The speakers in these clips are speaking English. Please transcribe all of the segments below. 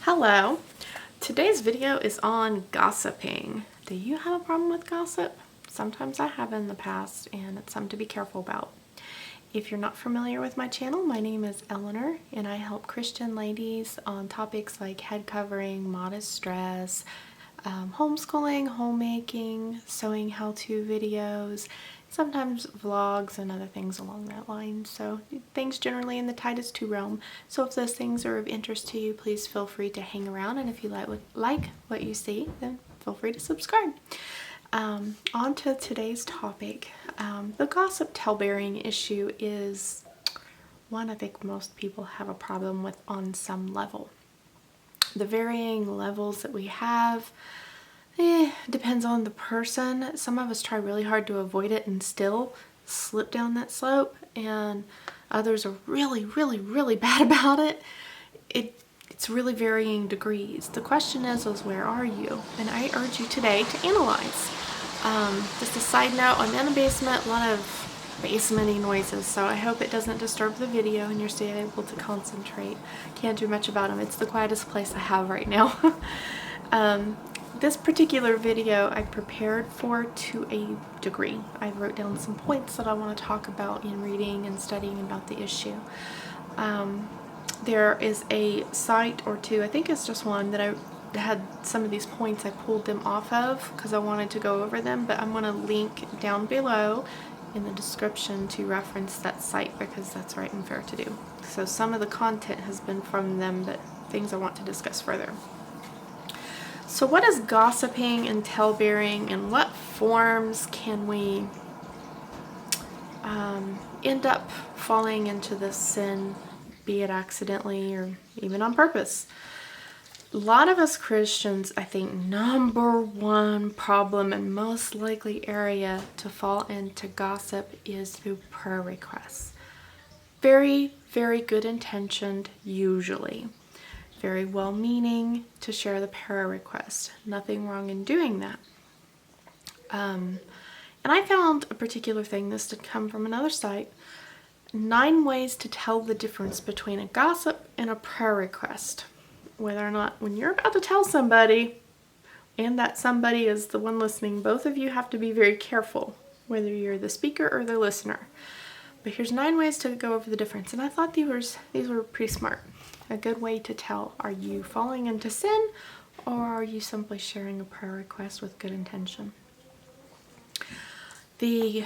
Hello. Today's video is on gossiping. Do you have a problem with gossip? Sometimes I have in the past, and it's something to be careful about. If you're not familiar with my channel, my name is Eleanor, and I help Christian ladies on topics like head covering, modest dress, homeschooling, homemaking, sewing how-to videos, sometimes vlogs and other things along that line. So things generally in the Titus 2 realm. So if those things are of interest to you, please feel free to hang around, and if you like what you see, then feel free to subscribe. On to today's topic. The gossip tale-bearing issue is one I think most people have a problem with on some level. The varying levels that we have depends on the person. Some of us try really hard to avoid it and still slip down that slope, and others are really bad about it. It's really varying degrees. The question is where are you? And I urge you today to analyze. Just a side note, I'm in a basement, a lot of basement-y noises, so I hope it doesn't disturb the video and you're still able to concentrate. Can't do much about them. It's the quietest place I have right now. This particular video I prepared for to a degree. I wrote down some points that I want to talk about in reading and studying about the issue. There is a site or two, I think it's just one, that I had some of these points. I pulled them off of because I wanted to go over them, but I'm going to link down below in the description to reference that site because that's right and fair to do. So some of the content has been from them, but things I want to discuss further. So what is gossiping and tale-bearing, and what forms can we end up falling into this sin, be it accidentally or even on purpose? A lot of us Christians, I think, number one problem and most likely area to fall into gossip is through prayer requests. Very good intentioned, usually. Very well-meaning to share the prayer request. Nothing wrong in doing that. And I found a particular thing, this did come from another site, 9 ways to tell the difference between a gossip and a prayer request. Whether or not, when you're about to tell somebody, and that somebody is the one listening, both of you have to be very careful, whether you're the speaker or the listener. But here's 9 ways to go over the difference, and I thought these were pretty smart. A good way to tell, are you falling into sin, or are you simply sharing a prayer request with good intention? The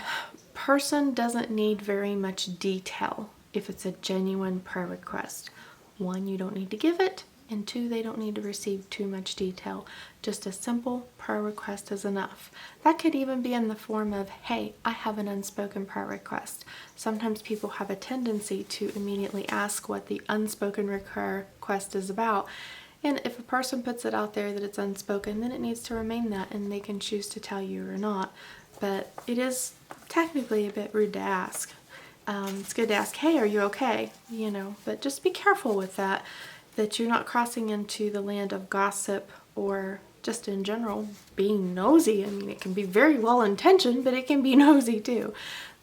person doesn't need very much detail if it's a genuine prayer request. 1, you don't need to give it, and 2, they don't need to receive too much detail. Just a simple prayer request is enough. That could even be in the form of, hey, I have an unspoken prayer request. Sometimes people have a tendency to immediately ask what the unspoken request is about. And if a person puts it out there that it's unspoken, then it needs to remain that, and they can choose to tell you or not. But it is technically a bit rude to ask. It's good to ask, hey, are you okay? But just be careful with that you're not crossing into the land of gossip or just in general being nosy. I mean, it can be very well intentioned, but it can be nosy too.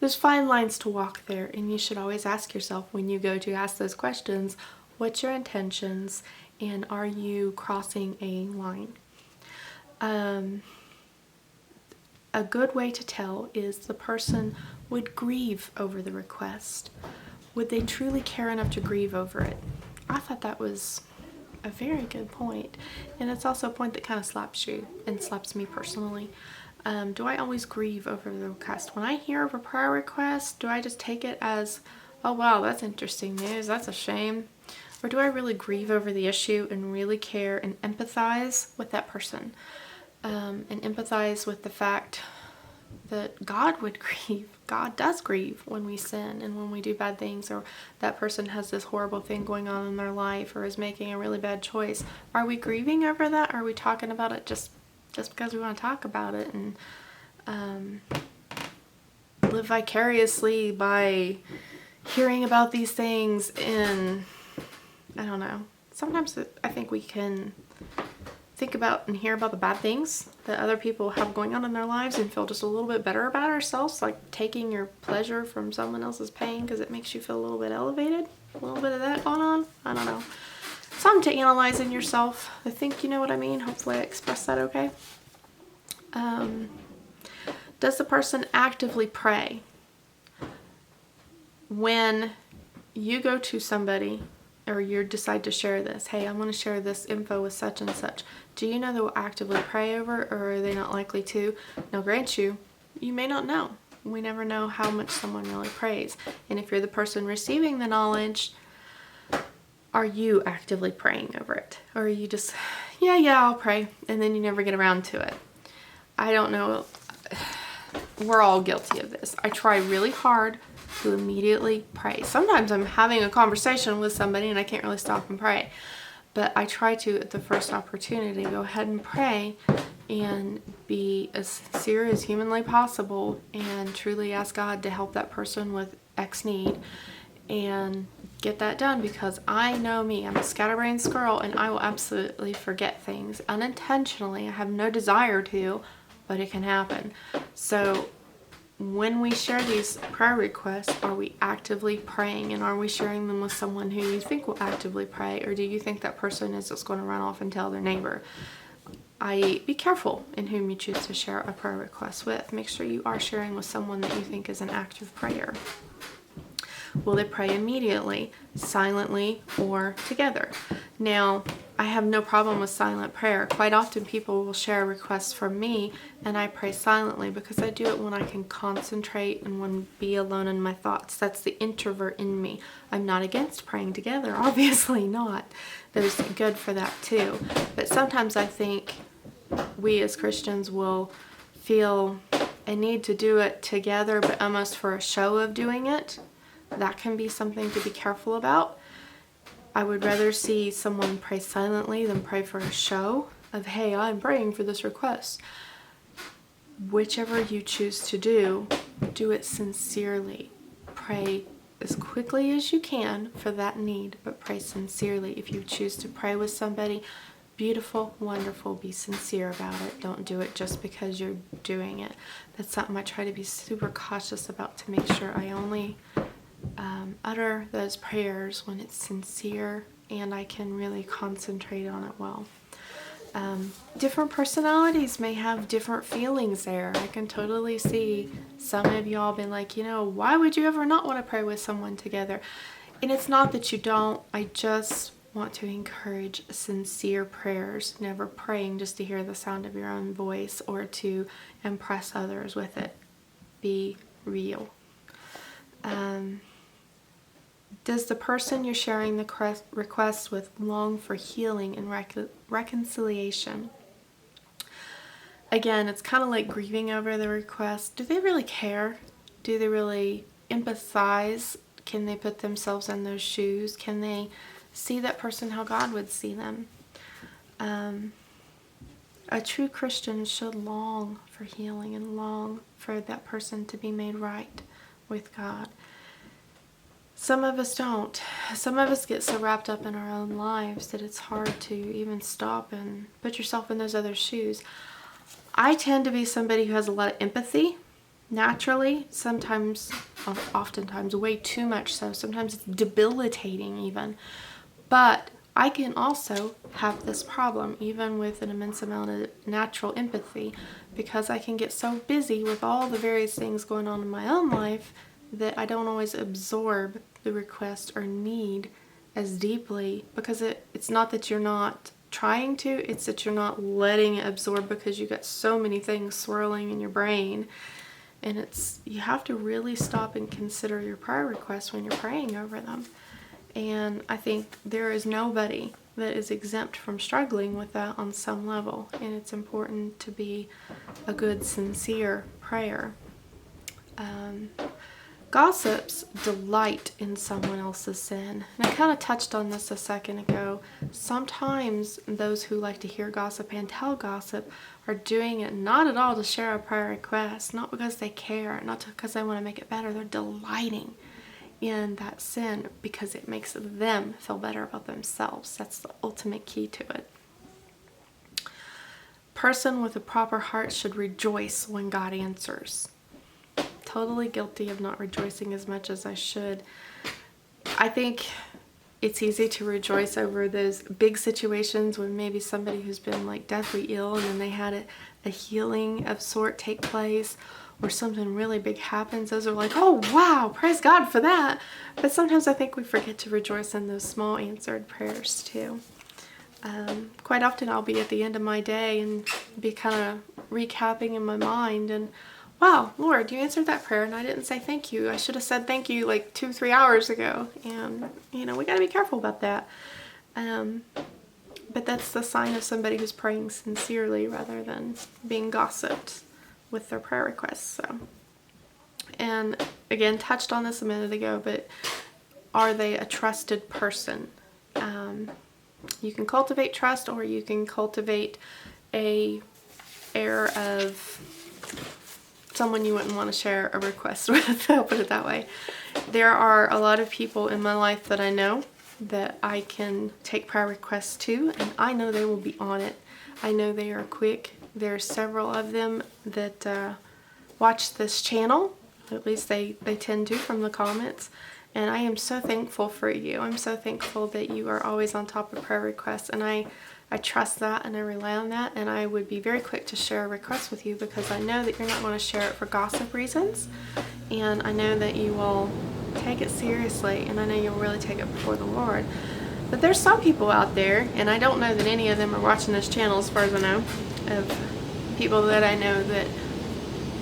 There's fine lines to walk there, and you should always ask yourself when you go to ask those questions, what's your intentions, and are you crossing a line? A good way to tell is the person would grieve over the request. Would they truly care enough to grieve over it? I thought that was a very good point, and it's also a point that kind of slaps you and slaps me personally. Do I always grieve over the request? When I hear of a prayer request, do I just take it as, oh wow, that's interesting news, that's a shame? Or do I really grieve over the issue and really care and empathize with that person? And empathize with the fact that God would grieve. God does grieve when we sin and when we do bad things, or that person has this horrible thing going on in their life or is making a really bad choice. Are we grieving over that? Are we talking about it just because we want to talk about it and live vicariously by hearing about these things? And I don't know. Sometimes I think we can think about and hear about the bad things that other people have going on in their lives and feel just a little bit better about ourselves, like taking your pleasure from someone else's pain because it makes you feel a little bit elevated. A little bit of that going on. I don't know. Some to analyzing yourself. I think you know what I mean. Hopefully I expressed that okay. Does the person actively pray? When you go to somebody or you decide to share this, hey, I'm going to share this info with such and such, do you know they will actively pray over it, or are they not likely to? Now, grant you may not know. We never know how much someone really prays. And if you're the person receiving the knowledge, are you actively praying over it? Or are you just, yeah, I'll pray, and then you never get around to it? I don't know. We're all guilty of this. I try really hard to immediately pray. Sometimes I'm having a conversation with somebody and I can't really stop and pray. But I try to, at the first opportunity, go ahead and pray and be as sincere as humanly possible and truly ask God to help that person with X need and get that done, because I know me. I'm a scatterbrained squirrel and I will absolutely forget things unintentionally. I have no desire to, but it can happen. So when we share these prayer requests, are we actively praying, and are we sharing them with someone who you think will actively pray, or do you think that person is just going to run off and tell their neighbor? Be careful in whom you choose to share a prayer request with. Make sure you are sharing with someone that you think is an active prayer. Will they pray immediately, silently, or together? Now, I have no problem with silent prayer. Quite often people will share requests from me and I pray silently because I do it when I can concentrate and when be alone in my thoughts. That's the introvert in me. I'm not against praying together, obviously not. There's good for that too. But sometimes I think we as Christians will feel a need to do it together, but almost for a show of doing it. That can be something to be careful about. I would rather see someone pray silently than pray for a show of, hey, I'm praying for this request. Whichever you choose to do it sincerely. Pray as quickly as you can for that need, but pray sincerely. If you choose to pray with somebody, beautiful, wonderful, be sincere about it. Don't do it just because you're doing it. That's something I try to be super cautious about, to make sure I only utter those prayers when it's sincere and I can really concentrate on it well. Different personalities may have different feelings there. I can totally see some of y'all been like, why would you ever not want to pray with someone together? And it's not that you don't. I just want to encourage sincere prayers, never praying just to hear the sound of your own voice or to impress others with it. Be real. Does the person you're sharing the request with long for healing and reconciliation? Again, it's kind of like grieving over the request. Do they really care? Do they really empathize? Can they put themselves in those shoes? Can they see that person how God would see them? A true Christian should long for healing and long for that person to be made right with God. Some of us don't. Some of us get so wrapped up in our own lives that it's hard to even stop and put yourself in those other shoes. I tend to be somebody who has a lot of empathy naturally, oftentimes way too much so. Sometimes it's debilitating even. But I can also have this problem even with an immense amount of natural empathy, because I can get so busy with all the various things going on in my own life that I don't always absorb the request or need as deeply, because it's not that you're not trying to, it's that you're not letting it absorb because you got so many things swirling in your brain. And you have to really stop and consider your prayer requests when you're praying over them. And I think there is nobody that is exempt from struggling with that on some level. And it's important to be a good, sincere prayer. Gossips delight in someone else's sin. And I kind of touched on this a second ago. Sometimes those who like to hear gossip and tell gossip are doing it not at all to share a prayer request, not because they care, not because they want to make it better. They're delighting in that sin because it makes them feel better about themselves. That's the ultimate key to it. Person with a proper heart should rejoice when God answers. Totally guilty of not rejoicing as much as I should. I think it's easy to rejoice over those big situations when maybe somebody who's been like deathly ill and then they had a healing of sort take place, or something really big happens. Those are like, oh wow, praise God for that. But sometimes I think we forget to rejoice in those small answered prayers too. Quite often I'll be at the end of my day and be kind of recapping in my mind, and wow, Lord, you answered that prayer and I didn't say thank you. I should have said thank you like 2-3 hours ago. And you know, we got to be careful about that. But that's the sign of somebody who's praying sincerely rather than being gossiped with their prayer requests. So, and again, touched on this a minute ago, but are they a trusted person? You can cultivate trust, or you can cultivate a air of someone you wouldn't want to share a request with. I'll put it that way. There are a lot of people in my life that I know that I can take prayer requests to, and I know they will be on it. I know they are quick. There are several of them that watch this channel. At least they tend to from the comments. And I am so thankful for you. I'm so thankful that you are always on top of prayer requests. And I trust that and I rely on that. And I would be very quick to share a request with you because I know that you're not going to share it for gossip reasons. And I know that you will take it seriously. And I know you'll really take it before the Lord. But there's some people out there, and I don't know that any of them are watching this channel as far as I know, of people that I know that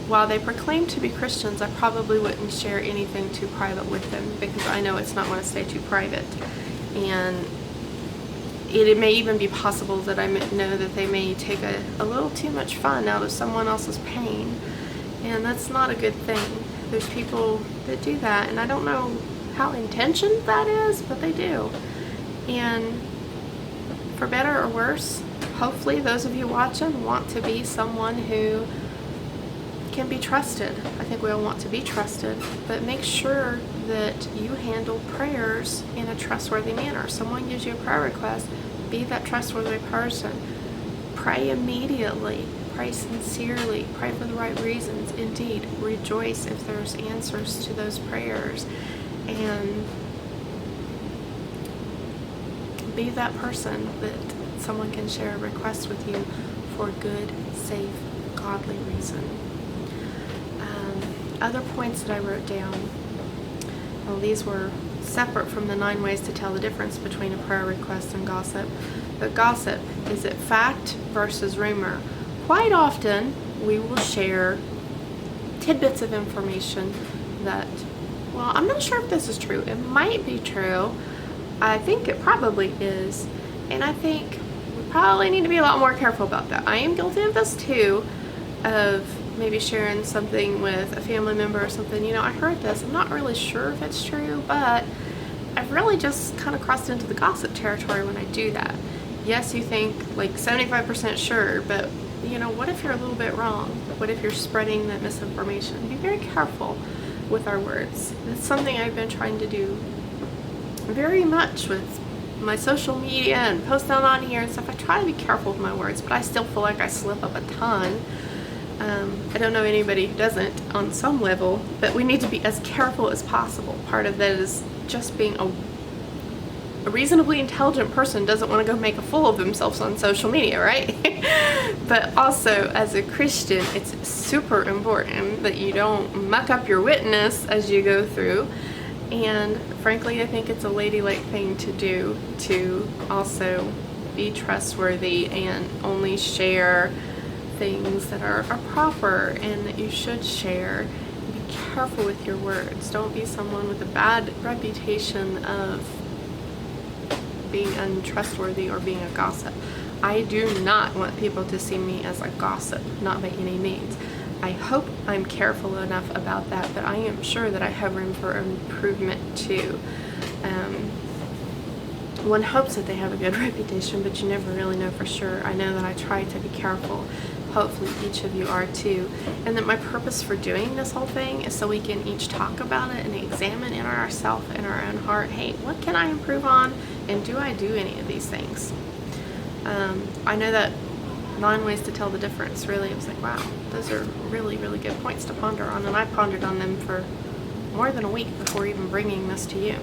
while they proclaim to be Christians, I probably wouldn't share anything too private with them because I know it's not going to stay too private. And it may even be possible that I know that they may take a little too much fun out of someone else's pain. And that's not a good thing. There's people that do that, and I don't know how intentioned that is, but they do. And for better or worse, hopefully those of you watching want to be someone who can be trusted. I think we all want to be trusted, but make sure that you handle prayers in a trustworthy manner. Someone gives you a prayer request, be that trustworthy person. Pray immediately, pray sincerely, pray for the right reasons. Indeed, rejoice if there's answers to those prayers, and be that person that someone can share a request with you for good, safe, godly reason. Other points that I wrote down, well, these were separate from the 9 ways to tell the difference between a prayer request and gossip. But gossip, is it fact versus rumor? Quite often we will share tidbits of information that, well, I'm not sure if this is true. It might be true. I think it probably is. And I think we probably need to be a lot more careful about that. I am guilty of this too, of maybe sharing something with a family member or something. You know, I heard this. I'm not really sure if it's true, but I've really just kind of crossed into the gossip territory when I do that. Yes, you think like 75% sure, but you know, what if you're a little bit wrong? What if you're spreading that misinformation? Be very careful with our words. It's something I've been trying to do very much with my social media and posting on here and stuff. I try to be careful with my words, but I still feel like I slip up a ton. I don't know anybody who doesn't on some level, but we need to be as careful as possible. Part of that is just being a reasonably intelligent person doesn't want to go make a fool of themselves on social media, right? But also, as a Christian, it's super important that you don't muck up your witness as you go through. And frankly, I think it's a ladylike thing to do, to also be trustworthy and only share things that are proper and that you should share. Be careful with your words. Don't be someone with a bad reputation of being untrustworthy or being a gossip. I do not want people to see me as a gossip, not by any means. I hope I'm careful enough about that, but I am sure that I have room for improvement too. One hopes that they have a good reputation, but you never really know for sure. I know that I try to be careful. Hopefully each of you are too. And that my purpose for doing this whole thing is so we can each talk about it and examine in ourselves and our own heart, hey, what can I improve on? And do I do any of these things? I know that 9 ways to tell the difference, really, I was like, wow, those are really, really good points to ponder on. And I pondered on them for more than a week before even bringing this to you.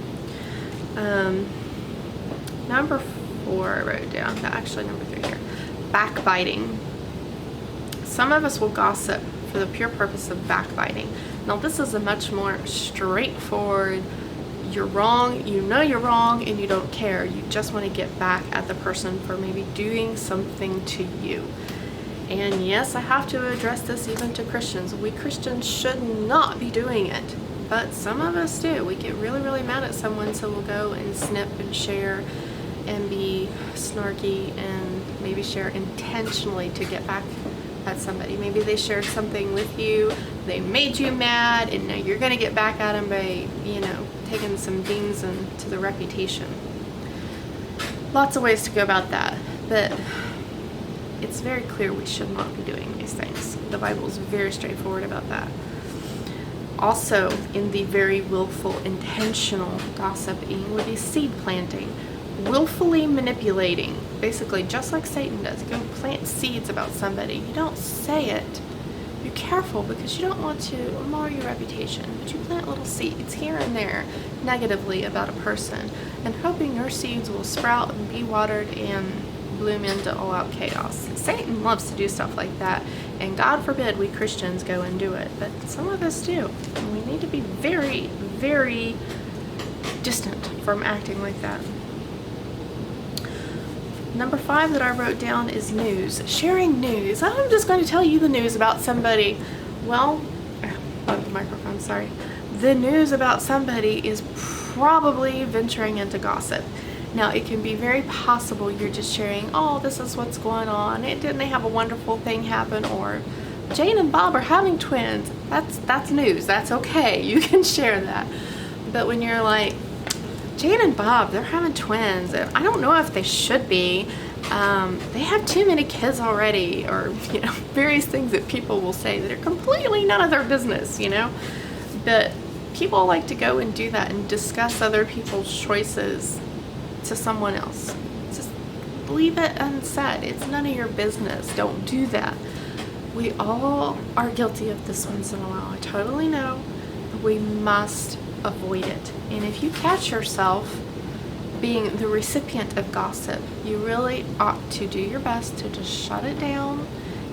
Number 4 I wrote down. No, actually number 3 here. Backbiting. Some of us will gossip for the pure purpose of backbiting. Now this is a much more straightforward, you're wrong, you know you're wrong, and you don't care. You just want to get back at the person for maybe doing something to you. And yes, I have to address this even to Christians. We Christians should not be doing it. But some of us do. We get really, really mad at someone, so we'll go and snip and share and be snarky and maybe share intentionally to get back at somebody. Maybe they shared something with you, they made you mad, and now you're going to get back at them by, taking some dings into the reputation. Lots of ways to go about that, but it's very clear we should not be doing these things. The Bible is very straightforward about that. Also, in the very willful, intentional gossiping would be seed planting. Willfully manipulating, basically just like Satan does. Go plant seeds about somebody. You don't say it. You're careful because you don't want to mar your reputation, but you plant little seeds here and there negatively about a person and hoping your seeds will sprout and be watered and bloom into all-out chaos. Satan loves to do stuff like that, and God forbid we Christians go and do it, but some of us do, and we need to be very, very distant from acting like that. Number 5 that I wrote down is news. Sharing news. I'm just going to tell you the news about somebody. Well, the microphone, sorry. The news about somebody is probably venturing into gossip. Now, it can be very possible you're just sharing, oh, this is what's going on. Didn't they have a wonderful thing happen? Or Jane and Bob are having twins. That's news. That's okay. You can share that. But when you're like, Jane and Bob, they're having twins. I don't know if they should be. They have too many kids already, or various things that people will say that are completely none of their business, But people like to go and do that and discuss other people's choices to someone else. Just leave it unsaid. It's none of your business. Don't do that. We all are guilty of this once in a while. I totally know. We must avoid it. And if you catch yourself being the recipient of gossip, you really ought to do your best to just shut it down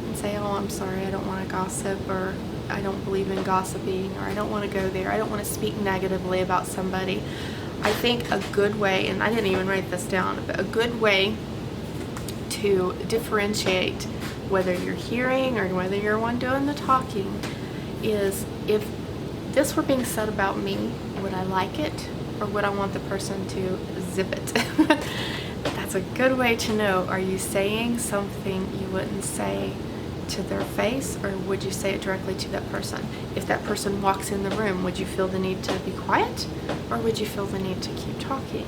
and say, oh, I'm sorry, I don't want to gossip, or I don't believe in gossiping, or I don't want to go there, I don't want to speak negatively about somebody. I think a good way, and I didn't even write this down, but a good way to differentiate whether you're hearing or whether you're one doing the talking is, if this were being said about me, would I like it, or would I want the person to zip it? That's a good way to know. Are you saying something you wouldn't say to their face, or would you say it directly to that person? If that person walks in the room, would you feel the need to be quiet, or would you feel the need to keep talking?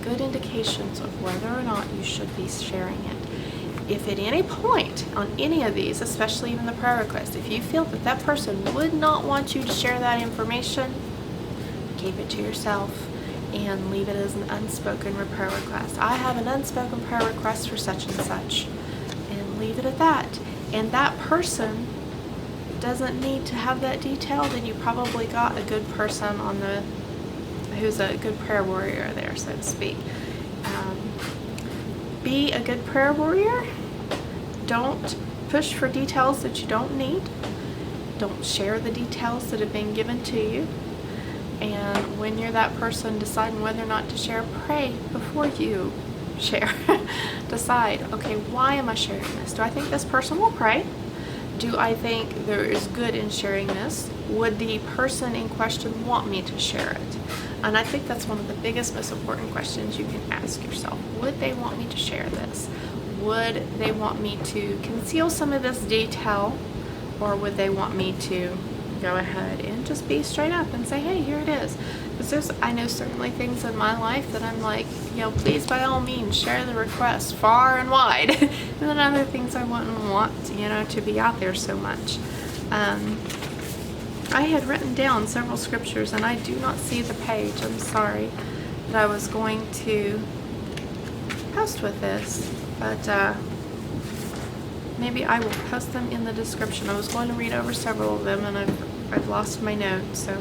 Good indications of whether or not you should be sharing it. If at any point on any of these, especially even the prayer request, if you feel that that person would not want you to share that information, keep it to yourself and leave it as an unspoken prayer request. I have an unspoken prayer request for such and such, and leave it at that. And that person doesn't need to have that detail, then you probably got a good person on the, who's a good prayer warrior there, so to speak. Be a good prayer warrior. Don't push for details that you don't need. Don't share the details that have been given to you. And when you're that person deciding whether or not to share, pray before you share. Decide, okay, why am I sharing this? Do I think this person will pray? Do I think there is good in sharing this? Would the person in question want me to share it? And I think that's one of the biggest, most important questions you can ask yourself. Would they want me to share this? Would they want me to conceal some of this detail? Or would they want me to go ahead and just be straight up and say, hey, here it is? Because I know certainly things in my life that I'm like, please by all means share the request far and wide. And then other things I wouldn't want, to be out there so much. I had written down several scriptures, and I do not see the page, I'm sorry, that I was going to post with this, but maybe I will post them in the description. I was going to read over several of them, and I've lost my notes, so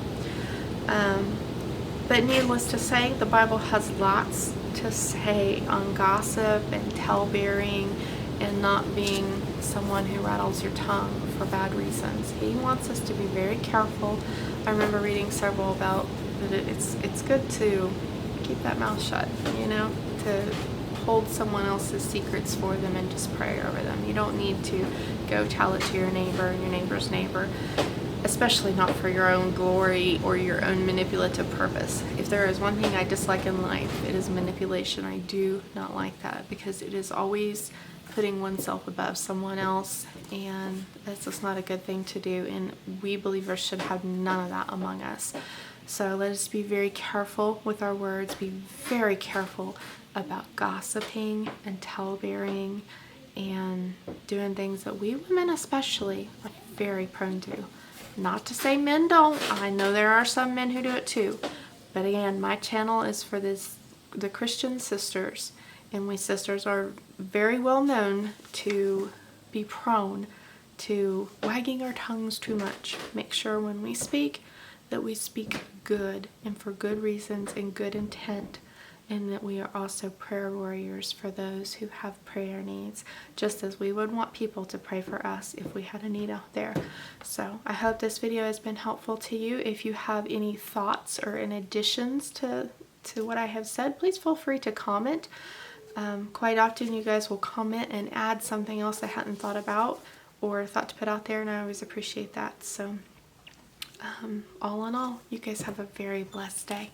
but needless to say, the Bible has lots to say on gossip and tale-bearing and not being someone who rattles your tongue for bad reasons. He wants us to be very careful. I remember reading several about that it's good to keep that mouth shut, you know, to hold someone else's secrets for them and just pray over them. You don't need to go tell it to your neighbor and your neighbor's neighbor, especially not for your own glory or your own manipulative purpose. If there is one thing I dislike in life, it is manipulation. I do not like that because it is always putting oneself above someone else, and that's just not a good thing to do, and we believers should have none of that among us. So let us be very careful with our words, be very careful about gossiping and tale-bearing and doing things that we women especially are very prone to. Not to say men don't. I know there are some men who do it too. But again, my channel is for the Christian sisters, and we sisters are very well known to be prone to wagging our tongues too much. Make sure when we speak that we speak good and for good reasons and good intent, and that we are also prayer warriors for those who have prayer needs, just as we would want people to pray for us if we had a need out there. So I hope this video has been helpful to you. If you have any thoughts or any additions to what I have said, please feel free to comment. Quite often you guys will comment and add something else I hadn't thought about or thought to put out there, and I always appreciate that. So all in all, you guys have a very blessed day.